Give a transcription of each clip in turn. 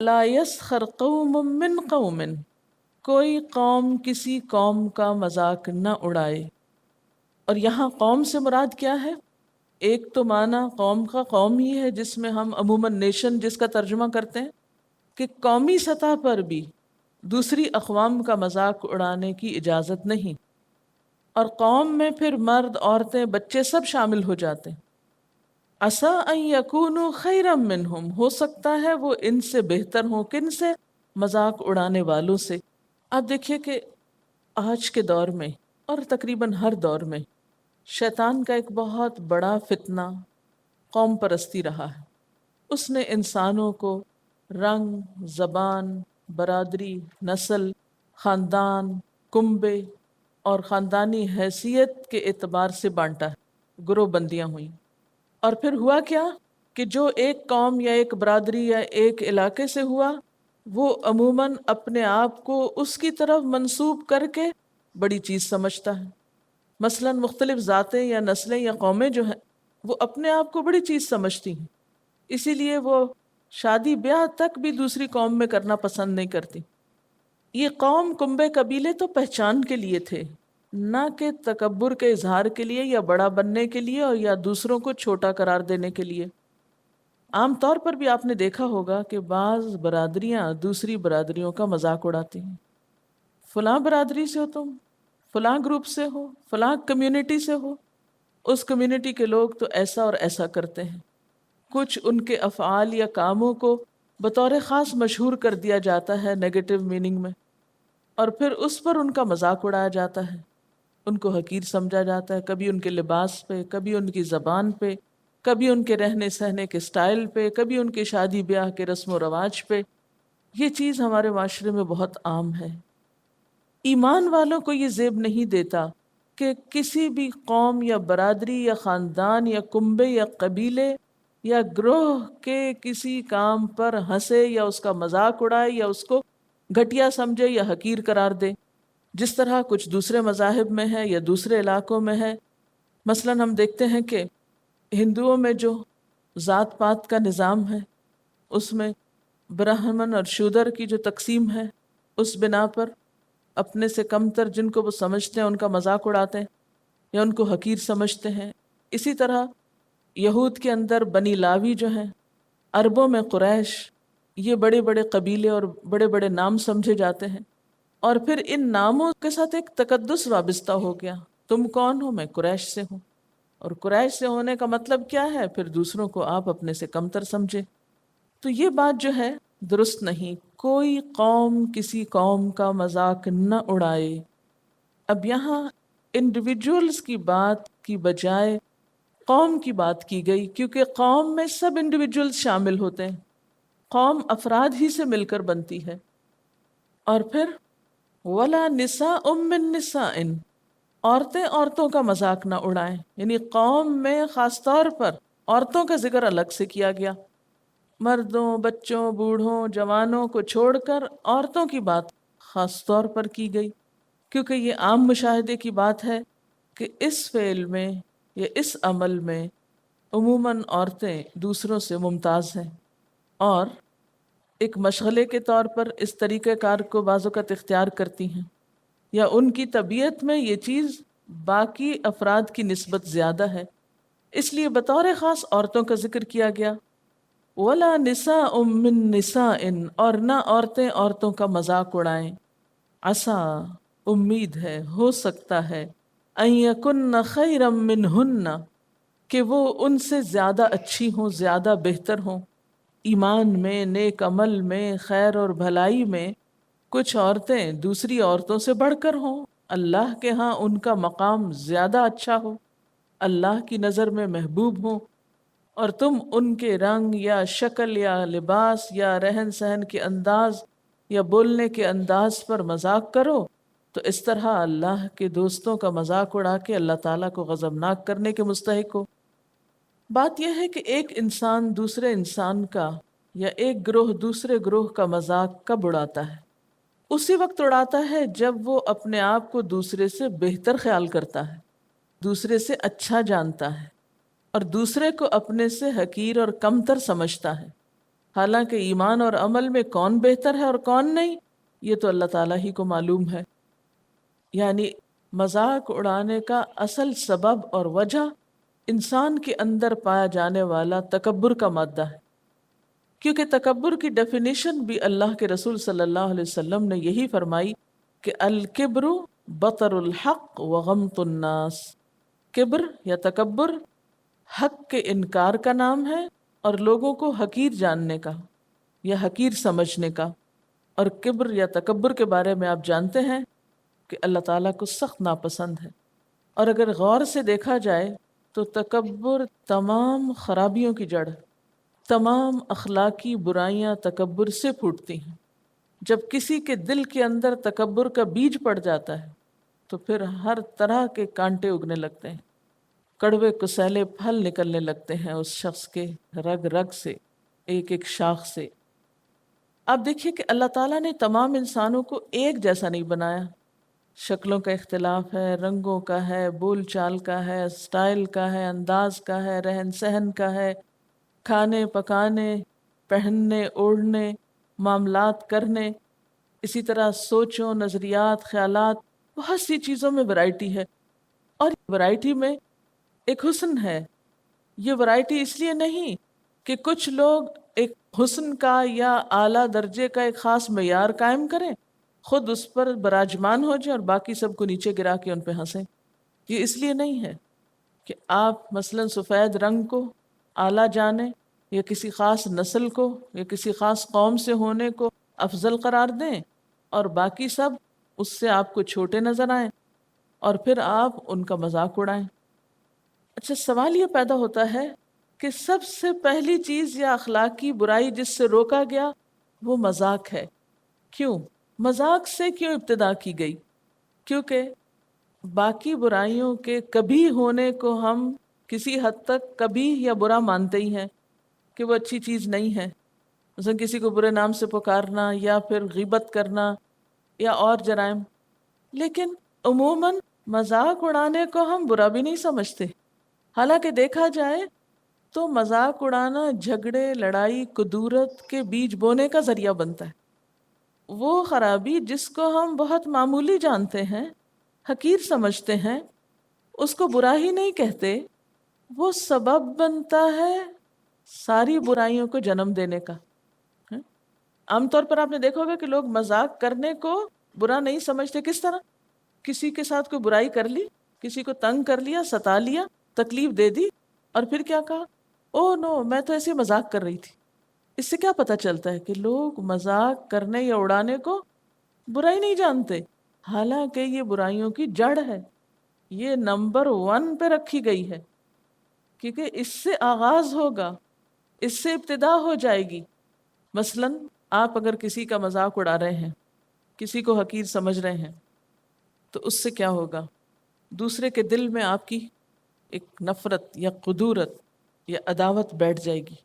لا یسخر قوم من قوم، کوئی قوم کسی قوم کا مذاق نہ اڑائے۔ اور یہاں قوم سے مراد کیا ہے؟ ایک تو معنی قوم کا قوم ہی ہے، جس میں ہم عموماً نیشن جس کا ترجمہ کرتے ہیں، کہ قومی سطح پر بھی دوسری اقوام کا مذاق اڑانے کی اجازت نہیں۔ اور قوم میں پھر مرد، عورتیں، بچے سب شامل ہو جاتے ہیں۔ عسیٰ ان یکونوا خیرا منہم، ہو سکتا ہے وہ ان سے بہتر ہوں۔ کن سے؟ مذاق اڑانے والوں سے۔ آپ دیکھیے کہ آج کے دور میں اور تقریباً ہر دور میں شیطان کا ایک بہت بڑا فتنہ قوم پرستی رہا ہے۔ اس نے انسانوں کو رنگ، زبان، برادری، نسل، خاندان، کنبے اور خاندانی حیثیت کے اعتبار سے بانٹا ہے، گروہ بندیاں ہوئیں۔ اور پھر ہوا کیا کہ جو ایک قوم یا ایک برادری یا ایک علاقے سے ہوا، وہ عموماً اپنے آپ کو اس کی طرف منسوب کر کے بڑی چیز سمجھتا ہے۔ مثلاً مختلف ذاتیں یا نسلیں یا قومیں جو ہیں وہ اپنے آپ کو بڑی چیز سمجھتی ہیں، اسی لیے وہ شادی بیاہ تک بھی دوسری قوم میں کرنا پسند نہیں کرتی۔ یہ قوم، کنبے، قبیلے تو پہچان کے لیے تھے، نہ کہ تکبر کے اظہار کے لیے یا بڑا بننے کے لیے اور یا دوسروں کو چھوٹا قرار دینے کے لیے۔ عام طور پر بھی آپ نے دیکھا ہوگا کہ بعض برادریاں دوسری برادریوں کا مذاق اڑاتی ہیں۔ فلاں برادری سے ہو تم، فلاں گروپ سے ہو، فلاں کمیونٹی سے ہو، اس کمیونٹی کے لوگ تو ایسا اور ایسا کرتے ہیں۔ کچھ ان کے افعال یا کاموں کو بطور خاص مشہور کر دیا جاتا ہے نیگیٹو میننگ میں، اور پھر اس پر ان کا مذاق اڑایا جاتا ہے، ان کو حقیر سمجھا جاتا ہے، کبھی ان کے لباس پہ، کبھی ان کی زبان پہ، کبھی ان کے رہنے سہنے کے سٹائل پہ، کبھی ان کے شادی بیاہ کے رسم و رواج پہ۔ یہ چیز ہمارے معاشرے میں بہت عام ہے۔ ایمان والوں کو یہ زیب نہیں دیتا کہ کسی بھی قوم یا برادری یا خاندان یا کنبے یا قبیلے یا گروہ کے کسی کام پر ہنسے یا اس کا مذاق اڑائے یا اس کو گھٹیا سمجھے یا حقیر قرار دے، جس طرح کچھ دوسرے مذاہب میں ہے یا دوسرے علاقوں میں ہے۔ مثلاً ہم دیکھتے ہیں کہ ہندوؤں میں جو ذات پات کا نظام ہے، اس میں برہمن اور شودر کی جو تقسیم ہے، اس بنا پر اپنے سے کم تر جن کو وہ سمجھتے ہیں ان کا مذاق اڑاتے ہیں یا ان کو حقیر سمجھتے ہیں۔ اسی طرح یہود کے اندر بنی لاوی جو ہیں، عربوں میں قریش، یہ بڑے بڑے قبیلے اور بڑے بڑے نام سمجھے جاتے ہیں، اور پھر ان ناموں کے ساتھ ایک تقدس وابستہ ہو گیا۔ تم کون ہو؟ میں قریش سے ہوں، اور قریش سے ہونے کا مطلب کیا ہے؟ پھر دوسروں کو آپ اپنے سے کم تر سمجھے۔ تو یہ بات جو ہے درست نہیں۔ کوئی قوم کسی قوم کا مذاق نہ اڑائے۔ اب یہاں انڈیویجولز کی بات کی بجائے قوم کی بات کی گئی، کیونکہ قوم میں سب انڈیویجولز شامل ہوتے ہیں، قوم افراد ہی سے مل کر بنتی ہے۔ اور پھر وَلَا نِسَاءٌ مِّن نِسَاءٍ، عورتیں عورتوں کا مذاق نہ اڑائیں، یعنی قوم میں خاص طور پر عورتوں کا ذکر الگ سے کیا گیا۔ مردوں، بچوں، بوڑھوں، جوانوں کو چھوڑ کر عورتوں کی بات خاص طور پر کی گئی، کیونکہ یہ عام مشاہدے کی بات ہے کہ اس فعل میں یا اس عمل میں عموماً عورتیں دوسروں سے ممتاز ہیں، اور ایک مشغلے کے طور پر اس طریقہ کار کو بعض اوقات اختیار کرتی ہیں، یا ان کی طبیعت میں یہ چیز باقی افراد کی نسبت زیادہ ہے، اس لیے بطور خاص عورتوں کا ذکر کیا گیا۔ وَلَا نِسَاءٌ مِّن نِسَاءٍ، اور نہ عورتیں عورتوں کا مذاق اڑائیں۔ عسیٰ، امید ہے، ہو سکتا ہے، ان یکن خیرا منہن، کہ وہ ان سے زیادہ اچھی ہوں، زیادہ بہتر ہوں، ایمان میں، نیک عمل میں، خیر اور بھلائی میں کچھ عورتیں دوسری عورتوں سے بڑھ کر ہوں، اللہ کے ہاں ان کا مقام زیادہ اچھا ہو، اللہ کی نظر میں محبوب ہوں، اور تم ان کے رنگ یا شکل یا لباس یا رہن سہن کے انداز یا بولنے کے انداز پر مذاق کرو، تو اس طرح اللہ کے دوستوں کا مذاق اڑا کے اللہ تعالیٰ کو غضبناک کرنے کے مستحق ہو۔ بات یہ ہے کہ ایک انسان دوسرے انسان کا یا ایک گروہ دوسرے گروہ کا مذاق کب اڑاتا ہے؟ اسی وقت اڑاتا ہے جب وہ اپنے آپ کو دوسرے سے بہتر خیال کرتا ہے، دوسرے سے اچھا جانتا ہے، اور دوسرے کو اپنے سے حقیر اور کمتر سمجھتا ہے۔ حالانکہ ایمان اور عمل میں کون بہتر ہے اور کون نہیں، یہ تو اللہ تعالیٰ ہی کو معلوم ہے۔ یعنی مذاق اڑانے کا اصل سبب اور وجہ انسان کے اندر پایا جانے والا تکبر کا مادہ ہے، کیونکہ تکبر کی ڈیفینیشن بھی اللہ کے رسول صلی اللہ علیہ وسلم نے یہی فرمائی کہ الکبر بطر الحق وغمط الناس، کبر یا تکبر حق کے انکار کا نام ہے اور لوگوں کو حقیر جاننے کا یا حقیر سمجھنے کا۔ اور کبر یا تکبر کے بارے میں آپ جانتے ہیں کہ اللہ تعالیٰ کو سخت ناپسند ہے، اور اگر غور سے دیکھا جائے تو تکبر تمام خرابیوں کی جڑ ہے، تمام اخلاقی برائیاں تکبر سے پھوٹتی ہیں۔ جب کسی کے دل کے اندر تکبر کا بیج پڑ جاتا ہے تو پھر ہر طرح کے کانٹے اگنے لگتے ہیں، کڑوے کسیلے پھل نکلنے لگتے ہیں اس شخص کے رگ رگ سے، ایک ایک شاخ سے۔ آپ دیکھیے کہ اللہ تعالیٰ نے تمام انسانوں کو ایک جیسا نہیں بنایا، شکلوں کا اختلاف ہے، رنگوں کا ہے، بول چال کا ہے، سٹائل کا ہے، انداز کا ہے، رہن سہن کا ہے، کھانے پکانے، پہننے اوڑھنے، معاملات کرنے، اسی طرح سوچوں، نظریات، خیالات، بہت سی چیزوں میں ورائٹی ہے۔ اور ورائٹی میں ایک حسن ہے۔ یہ ورائٹی اس لیے نہیں کہ کچھ لوگ ایک حسن کا یا اعلیٰ درجے کا ایک خاص معیار قائم کریں، خود اس پر براجمان ہو جائے اور باقی سب کو نیچے گرا کے ان پہ ہنسیں۔ یہ اس لیے نہیں ہے کہ آپ مثلاً سفید رنگ کو اعلیٰ جانیں یا کسی خاص نسل کو یا کسی خاص قوم سے ہونے کو افضل قرار دیں اور باقی سب اس سے آپ کو چھوٹے نظر آئیں اور پھر آپ ان کا مذاق اڑائیں۔ اچھا، سوال یہ پیدا ہوتا ہے کہ سب سے پہلی چیز یا اخلاقی برائی جس سے روکا گیا وہ مذاق ہے۔ کیوں؟ مذاق سے کیوں ابتدا کی گئی؟ کیونکہ باقی برائیوں کے کبھی ہونے کو ہم کسی حد تک کبھی یا برا مانتے ہی ہیں کہ وہ اچھی چیز نہیں ہے، مثلا کسی کو برے نام سے پکارنا یا پھر غیبت کرنا یا اور جرائم۔ لیکن عموماً مذاق اڑانے کو ہم برا بھی نہیں سمجھتے، حالانکہ دیکھا جائے تو مذاق اڑانا جھگڑے، لڑائی، کدورت کے بیج بونے کا ذریعہ بنتا ہے۔ وہ خرابی جس کو ہم بہت معمولی جانتے ہیں، حقیر سمجھتے ہیں، اس کو برا ہی نہیں کہتے، وہ سبب بنتا ہے ساری برائیوں کو جنم دینے کا۔ عام طور پر آپ نے دیکھا ہوگا کہ لوگ مذاق کرنے کو برا نہیں سمجھتے۔ کس طرح؟ کسی کے ساتھ کوئی برائی کر لی، کسی کو تنگ کر لیا، ستا لیا، تکلیف دے دی، اور پھر کیا کہا؟ او نو، میں تو ایسے مذاق کر رہی تھی۔ اس سے کیا پتہ چلتا ہے کہ لوگ مذاق کرنے یا اڑانے کو برائی نہیں جانتے، حالانکہ یہ برائیوں کی جڑ ہے، یہ نمبر 1 پہ رکھی گئی ہے، کیونکہ اس سے آغاز ہوگا، اس سے ابتدا ہو جائے گی۔ مثلاً آپ اگر کسی کا مذاق اڑا رہے ہیں، کسی کو حقیر سمجھ رہے ہیں، تو اس سے کیا ہوگا؟ دوسرے کے دل میں آپ کی ایک نفرت یا قدورت یا عداوت بیٹھ جائے گی،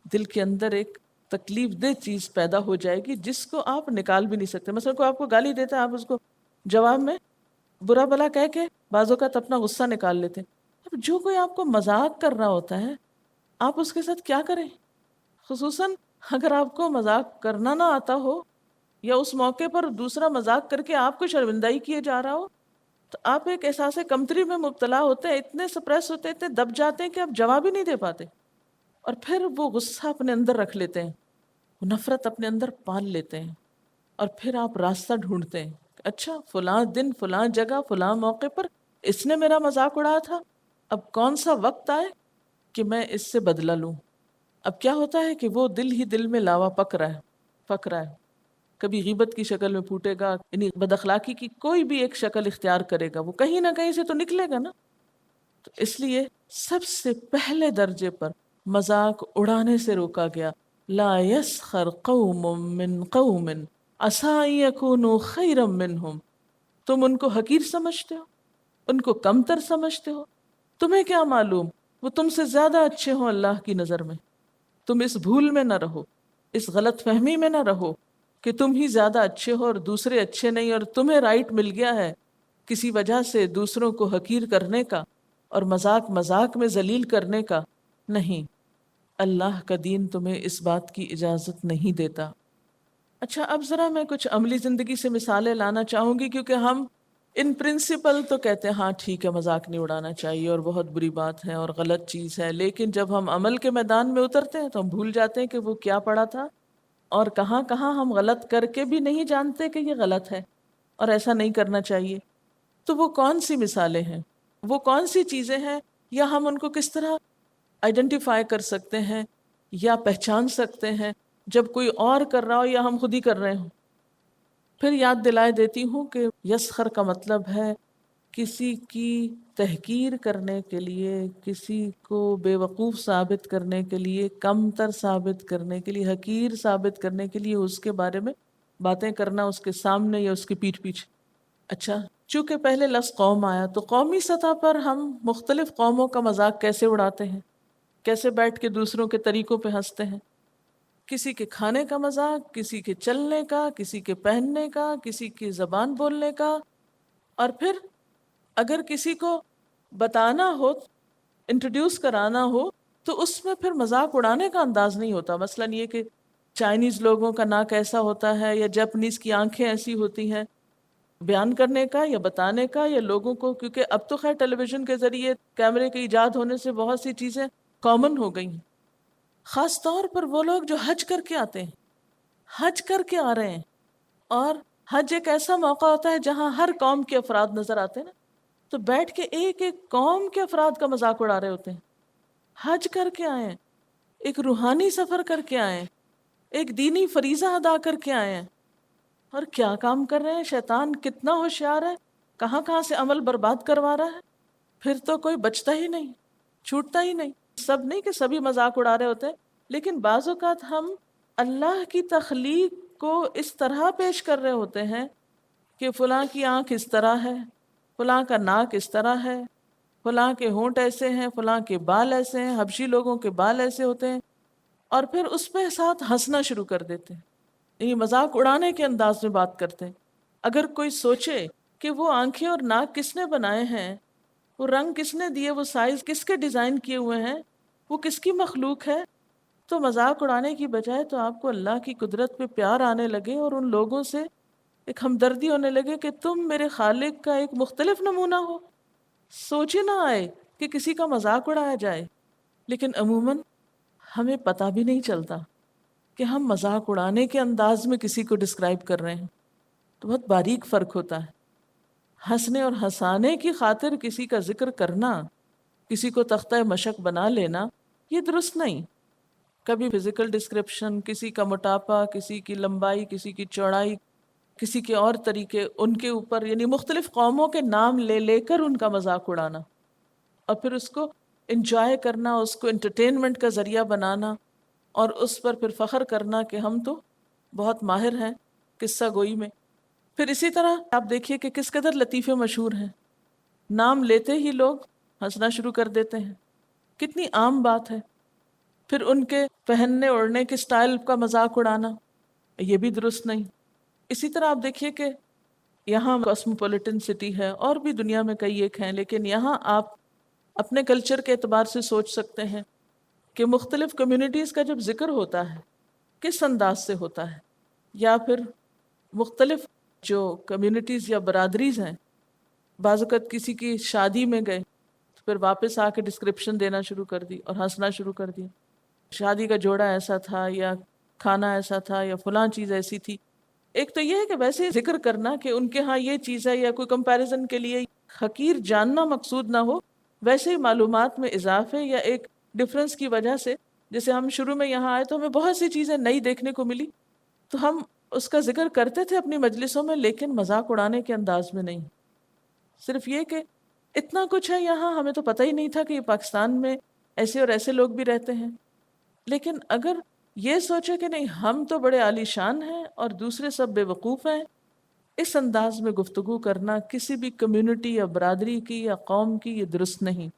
دل کے اندر ایک تکلیف دہ چیز پیدا ہو جائے گی جس کو آپ نکال بھی نہیں سکتے۔ مثلا کوئی آپ کو گالی دیتا ہے، آپ اس کو جواب میں برا بلا کہہ کے بعض اوقات اپنا غصہ نکال لیتے ہیں۔ اب جو کوئی آپ کو مذاق کر رہا ہوتا ہے، آپ اس کے ساتھ کیا کریں؟ خصوصاً اگر آپ کو مذاق کرنا نہ آتا ہو یا اس موقع پر دوسرا مذاق کر کے آپ کو شرمندائی کیے جا رہا ہو، تو آپ ایک احساس کمتری میں مبتلا ہوتے ہیں، اتنے سپریس ہوتے ہیں، اتنے دب جاتے ہیں کہ آپ جواب ہی نہیں دے پاتے، اور پھر وہ غصہ اپنے اندر رکھ لیتے ہیں، وہ نفرت اپنے اندر پال لیتے ہیں، اور پھر آپ راستہ ڈھونڈتے ہیں، اچھا فلاں دن، فلاں جگہ، فلاں موقع پر اس نے میرا مذاق اڑایا تھا، اب کون سا وقت آئے کہ میں اس سے بدلہ لوں۔ اب کیا ہوتا ہے کہ وہ دل ہی دل میں لاوا پک رہا ہے، کبھی غیبت کی شکل میں پھوٹے گا، یعنی بد اخلاقی کی کوئی بھی ایک شکل اختیار کرے گا، وہ کہیں نہ کہیں سے تو نکلے گا نا۔ تو اس لیے سب سے پہلے درجے پر مذاق اڑانے سے روکا گیا۔ لا يسخر قوم من قوم عسى ان يكونوا خيرا منهم۔ تم ان کو حقیر سمجھتے ہو، ان کو کمتر سمجھتے ہو، تمہیں کیا معلوم وہ تم سے زیادہ اچھے ہوں اللہ کی نظر میں۔ تم اس بھول میں نہ رہو، اس غلط فہمی میں نہ رہو کہ تم ہی زیادہ اچھے ہو اور دوسرے اچھے نہیں، اور تمہیں رائٹ مل گیا ہے کسی وجہ سے دوسروں کو حقیر کرنے کا اور مذاق میں ذلیل کرنے کا۔ نہیں، اللہ کا دین تمہیں اس بات کی اجازت نہیں دیتا۔ اچھا، اب ذرا میں کچھ عملی زندگی سے مثالیں لانا چاہوں گی، کیونکہ ہم ان پرنسپل تو کہتے ہیں ہاں ٹھیک ہے مذاق نہیں اڑانا چاہیے اور بہت بری بات ہے اور غلط چیز ہے، لیکن جب ہم عمل کے میدان میں اترتے ہیں تو ہم بھول جاتے ہیں کہ وہ کیا پڑھا تھا اور کہاں کہاں ہم غلط کر کے بھی نہیں جانتے کہ یہ غلط ہے اور ایسا نہیں کرنا چاہیے۔ تو وہ کون سی مثالیں ہیں، وہ کون سی چیزیں ہیں، یا ہم ان کو کس طرح آئیڈینٹیفائی کر سکتے ہیں یا پہچان سکتے ہیں جب کوئی اور کر رہا ہو یا ہم خود ہی کر رہے ہوں؟ پھر یاد دلائے دیتی ہوں کہ یسخر کا مطلب ہے کسی کی تحقیر کرنے کے لیے، کسی کو بے وقوف ثابت کرنے کے لیے، کمتر ثابت کرنے کے لیے، حقیر ثابت کرنے کے لیے اس کے بارے میں باتیں کرنا اس کے سامنے یا اس کی پیٹھ پیچھے۔ اچھا، چونکہ پہلے لفظ قوم آیا تو قومی سطح پر ہم مختلف قوموں کا مذاق کیسے اڑاتے ہیں، کیسے بیٹھ کے دوسروں کے طریقوں پہ ہنستے ہیں۔ کسی کے کھانے کا مذاق، کسی کے چلنے کا، کسی کے پہننے کا، کسی کی زبان بولنے کا، اور پھر اگر کسی کو بتانا ہو، انٹروڈیوس کرانا ہو، تو اس میں پھر مذاق اڑانے کا انداز نہیں ہوتا۔ مثلاً یہ کہ چائنیز لوگوں کا ناک ایسا ہوتا ہے یا جاپنیز کی آنکھیں ایسی ہوتی ہیں، بیان کرنے کا یا بتانے کا یا لوگوں کو، کیونکہ اب تو خیر ٹیلی ویژن کے ذریعے کیمرے کے ایجاد ہونے سے بہت سی چیزیں کامن ہو گئی ہیں۔ خاص طور پر وہ لوگ جو حج کر کے آتے ہیں، حج کر کے آ رہے ہیں، اور حج ایک ایسا موقع ہوتا ہے جہاں ہر قوم کے افراد نظر آتے ہیں نا، تو بیٹھ کے ایک ایک قوم کے افراد کا مذاق اڑا رہے ہوتے ہیں۔ حج کر کے آئے ہیں، ایک روحانی سفر کر کے آئے ہیں، ایک دینی فریضہ ادا کر کے آئے ہیں، اور کیا کام کر رہے ہیں؟ شیطان کتنا ہوشیار ہے، کہاں کہاں سے عمل برباد کروا رہا ہے۔ پھر تو کوئی بچتا ہی نہیں، چھوٹتا ہی نہیں۔ سب نہیں کہ سبھی مذاق اڑا رہے ہوتے ہیں، لیکن بعض اوقات ہم اللہ کی تخلیق کو اس طرح پیش کر رہے ہوتے ہیں کہ فلاں کی آنکھ اس طرح ہے، فلاں کا ناک اس طرح ہے، فلاں کے ہونٹ ایسے ہیں، فلاں کے بال ایسے ہیں، حبشی لوگوں کے بال ایسے ہوتے ہیں، اور پھر اس پہ ساتھ ہنسنا شروع کر دیتے ہیں، یعنی مذاق اڑانے کے انداز میں بات کرتے ہیں۔ اگر کوئی سوچے کہ وہ آنکھیں اور ناک کس نے بنائے ہیں، وہ رنگ کس نے دیے، وہ سائز کس کے ڈیزائن کیے ہوئے ہیں، وہ کس کی مخلوق ہے، تو مذاق اڑانے کی بجائے تو آپ کو اللہ کی قدرت پہ پیار آنے لگے اور ان لوگوں سے ایک ہمدردی ہونے لگے کہ تم میرے خالق کا ایک مختلف نمونہ ہو۔ سوچ ہی نہ آئے کہ کسی کا مذاق اڑایا جائے، لیکن عموماً ہمیں پتہ بھی نہیں چلتا کہ ہم مذاق اڑانے کے انداز میں کسی کو ڈسکرائب کر رہے ہیں۔ تو بہت باریک فرق ہوتا ہے۔ ہنسنے اور ہنسانے کی خاطر کسی کا ذکر کرنا، کسی کو تختہ مشق بنا لینا، یہ درست نہیں۔ کبھی فزیکل ڈسکرپشن، کسی کا موٹاپا، کسی کی لمبائی، کسی کی چوڑائی، کسی کے اور طریقے، ان کے اوپر یعنی مختلف قوموں کے نام لے لے کر ان کا مذاق اڑانا، اور پھر اس کو انجوائے کرنا، اس کو انٹرٹینمنٹ کا ذریعہ بنانا، اور اس پر پھر فخر کرنا کہ ہم تو بہت ماہر ہیں قصہ گوئی میں۔ پھر اسی طرح آپ دیکھیے کہ کس قدر لطیفے مشہور ہیں، نام لیتے ہی لوگ ہنسنا شروع کر دیتے ہیں، کتنی عام بات ہے۔ پھر ان کے پہننے اوڑھنے کے سٹائل کا مذاق اڑانا، یہ بھی درست نہیں۔ اسی طرح آپ دیکھیے کہ یہاں کاسموپولیٹن سٹی ہے، اور بھی دنیا میں کئی ایک ہیں، لیکن یہاں آپ اپنے کلچر کے اعتبار سے سوچ سکتے ہیں کہ مختلف کمیونٹیز کا جب ذکر ہوتا ہے کس انداز سے ہوتا ہے، یا پھر مختلف جو کمیونٹیز یا برادریز ہیں، بعض اوقات کسی کی شادی میں گئے تو پھر واپس آ کے ڈسکرپشن دینا شروع کر دی اور ہنسنا شروع کر دی، شادی کا جوڑا ایسا تھا، یا کھانا ایسا تھا، یا فلاں چیز ایسی تھی۔ ایک تو یہ ہے کہ ویسے ذکر کرنا کہ ان کے ہاں یہ چیز ہے، یا کوئی کمپیریزن کے لیے حقیر جاننا مقصود نہ ہو، ویسے ہی معلومات میں اضافے یا ایک ڈفرنس کی وجہ سے، جیسے ہم شروع میں یہاں آئے تو ہمیں بہت سی چیزیں نئی دیکھنے کو ملی، تو ہم اس کا ذکر کرتے تھے اپنی مجلسوں میں، لیکن مذاق اڑانے کے انداز میں نہیں، صرف یہ کہ اتنا کچھ ہے یہاں، ہمیں تو پتہ ہی نہیں تھا کہ یہ پاکستان میں ایسے اور ایسے لوگ بھی رہتے ہیں۔ لیکن اگر یہ سوچے کہ نہیں ہم تو بڑے عالی شان ہیں اور دوسرے سب بے وقوف ہیں، اس انداز میں گفتگو کرنا کسی بھی کمیونٹی یا برادری کی یا قوم کی یہ درست نہیں۔